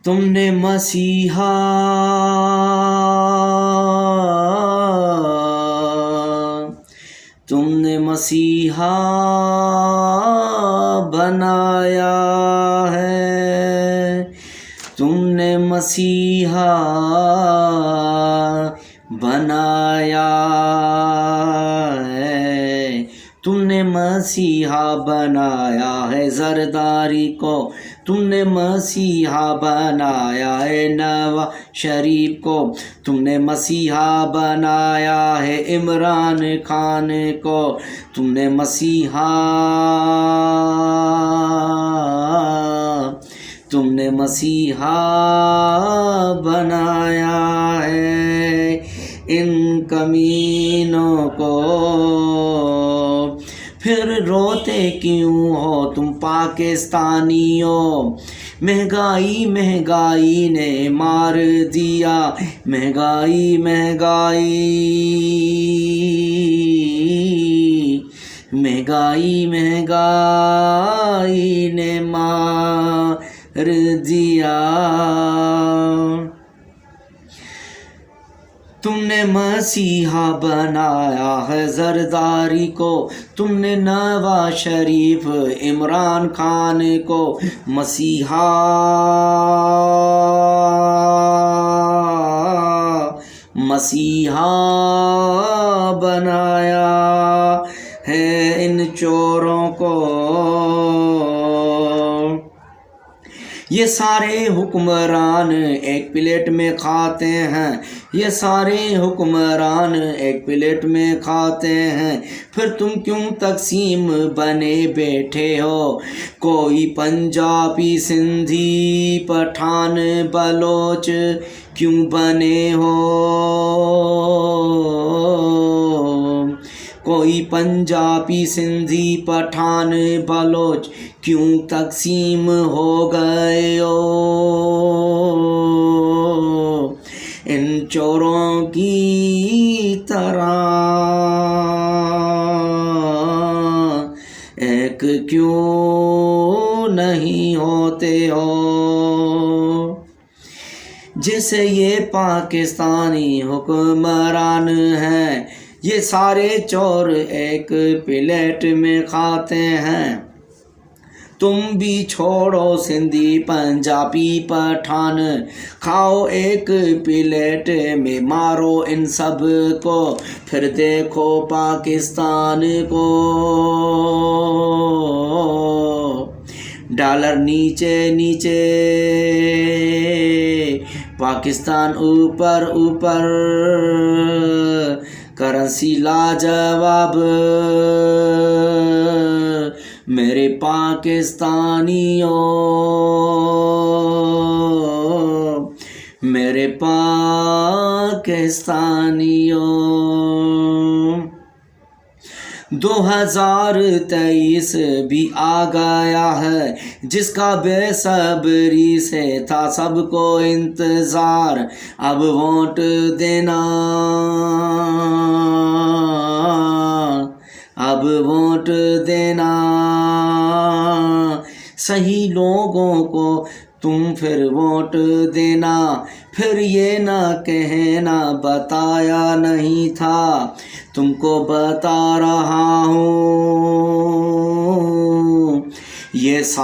تم نے مسیحا بنایا ہے، تم نے مسیحا بنایا ہے، تم نے مسیحا بنایا ہے زرداری کو، تم نے مسیحا بنایا ہے نواز شریف کو، تم نے مسیحا بنایا ہے عمران خان کو، تم نے مسیحا بنایا ہے ان کمینوں کو۔ پھر روتے کیوں ہو تم پاکستانیوں، مہنگائی نے مار دیا، مہنگائی نے مار دیا۔ تم نے مسیحا بنایا ہے زرداری کو، تم نے نواز شریف عمران خان کو مسیحا بنایا ہے ان چوروں کو۔ یہ سارے حکمران ایک پلیٹ میں کھاتے ہیں، یہ سارے حکمران ایک پلیٹ میں کھاتے ہیں، پھر تم کیوں تقسیم بنے بیٹھے ہو؟ کوئی پنجابی سندھی پٹھان بلوچ کیوں بنے ہو؟ کوئی پنجابی سندھی پٹھان بلوچ کیوں تقسیم ہو گئے ہو؟ ان چوروں کی طرح ایک کیوں نہیں ہوتے ہو؟ جیسے یہ پاکستانی حکمران ہیں، یہ سارے چور ایک پلیٹ میں کھاتے ہیں، تم بھی چھوڑو سندھی پنجابی پٹھان، کھاؤ ایک پلیٹ میں، مارو ان سب کو، پھر دیکھو پاکستان کو۔ ڈالر نیچے نیچے، پاکستان اوپر اوپر، کرنسی لاجواب میرے پاکستانیوں، میرے پاکستانیوں۔ 2023 بھی آ گیا ہے، جس کا بے صبری سے تھا سب کو انتظار، اب ووٹ دینا، اب ووٹ دینا صحیح لوگوں کو تم پھر ووٹ دینا، پھر یہ نہ کہنا بتایا نہیں تھا، تم کو بتا رہا ہوں یہ سال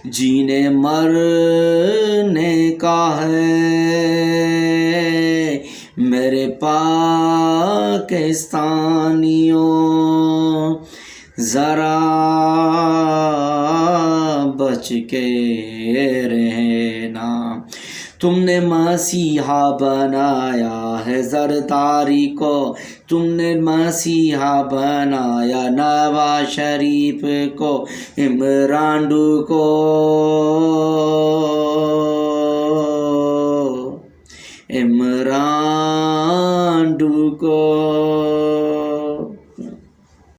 جینے مرنے کا ہے میرے پاکستانیوں، ذرا بچ کے رہنا۔ تم نے مسیحا بنایا ہے زرداری کو، تم نے مسیحا بنایا نواز شریف کو، عمران کو۔